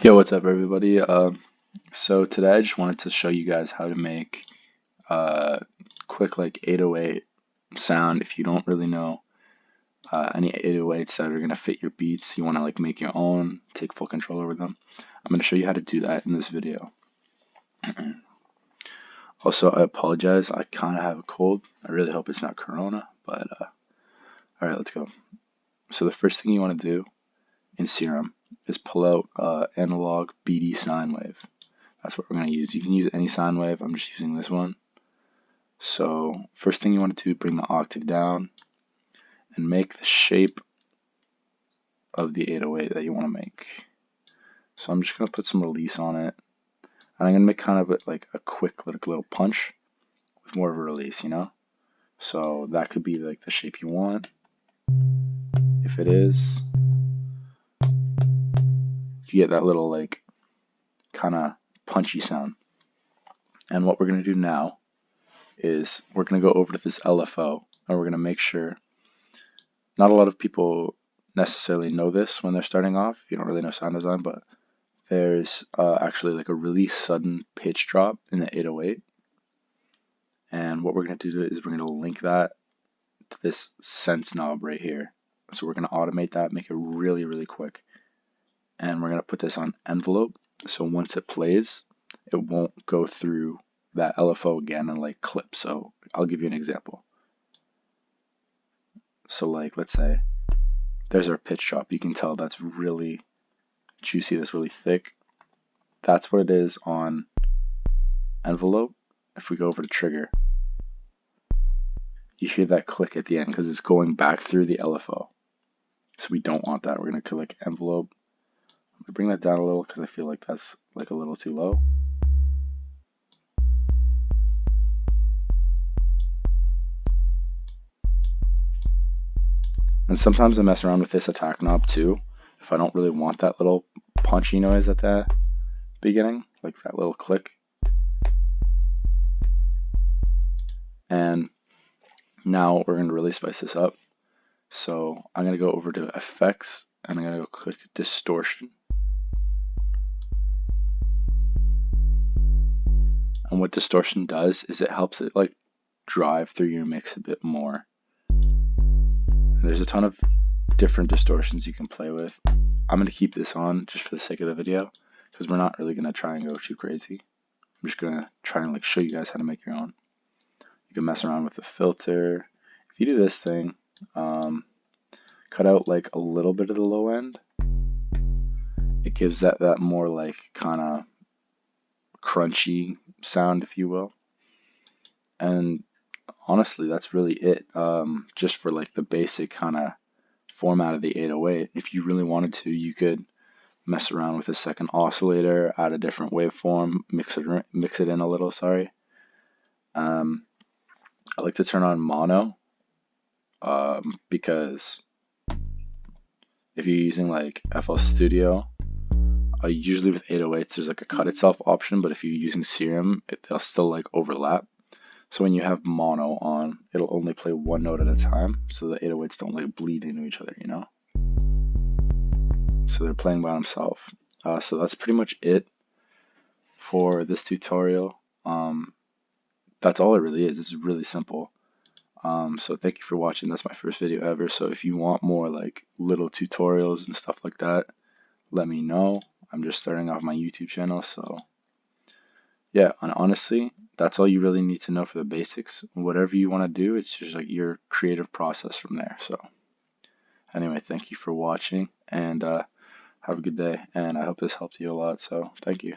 Yo, what's up, everybody? So today I just wanted to show you guys how to make quick like 808 sound. If you don't really know any 808s that are gonna fit your beats, you want to like make your own, take full control over them. I'm gonna show you how to do that in this video. Also, I apologize. I kind of have a cold. I really hope it's not Corona, but all right, let's go. So the first thing you want to do in SERUM is pull out analog BD sine wave. That's what we're going to use. You can use any sine wave. I'm just using this one. So first thing you want to do, bring the octave down and make the shape of the 808 that you want to make. So I'm just going to put some release on it. And I'm going to make kind of like a quick little punch with more of a release, you know? So that could be like the shape you want. If it is, you get that little like kind of punchy sound. And what we're going to do now is we're going to go over to this LFO and we're going to make sure. Not a lot of people necessarily know this when they're starting off. You don't really know sound design, but there's actually like a really sudden pitch drop in the 808. And what we're going to do is we're going to link that to this sense knob right here. So we're going to automate that, make it really, really quick. And we're going to put this on envelope. So once it plays, it won't go through that LFO again and like clip. So I'll give you an example. So like, let's say there's our pitch drop. You can tell that's really juicy, that's really thick. That's what it is on envelope. If we go over to trigger, you hear that click at the end because it's going back through the LFO. So we don't want that. We're going to click envelope. I'm going to bring that down a little because I feel like that's like a little too low. And sometimes I mess around with this attack knob too. If I don't really want that little punchy noise at the beginning, like that little click. And now we're going to really spice this up. So I'm going to go over to effects and I'm going to go click distortion. And what distortion does is it helps it like drive through your mix a bit more. And there's a ton of different distortions you can play with. I'm going to keep this on just for the sake of the video because we're not really going to try and go too crazy. I'm just going to try and like show you guys how to make your own. You can mess around with the filter. If you do this thing, cut out like a little bit of the low end. It gives that more like kind of crunchy sound, if you will. And honestly, that's really it. Just for like the basic kind of format of the 808. If you really wanted to, you could mess around with a second oscillator, add a different waveform, mix it in a little. Sorry. I like to turn on mono because if you're using like FL Studio, usually with 808s there's like a cut itself option, but if you're using SERUM, they'll still like overlap. So when you have mono on, it'll only play one note at a time, so the 808s don't like bleed into each other, you know? So they're playing by themselves. So that's pretty much it for this tutorial. That's all it really is. It's really simple. So thank you for watching. That's my first video ever. So if you want more like little tutorials and stuff like that, let me know. I'm just starting off my YouTube channel, so yeah, and honestly, that's all you really need to know for the basics. Whatever you want to do, it's just like your creative process from there. So anyway, thank you for watching and have a good day, and I hope this helped you a lot. So thank you.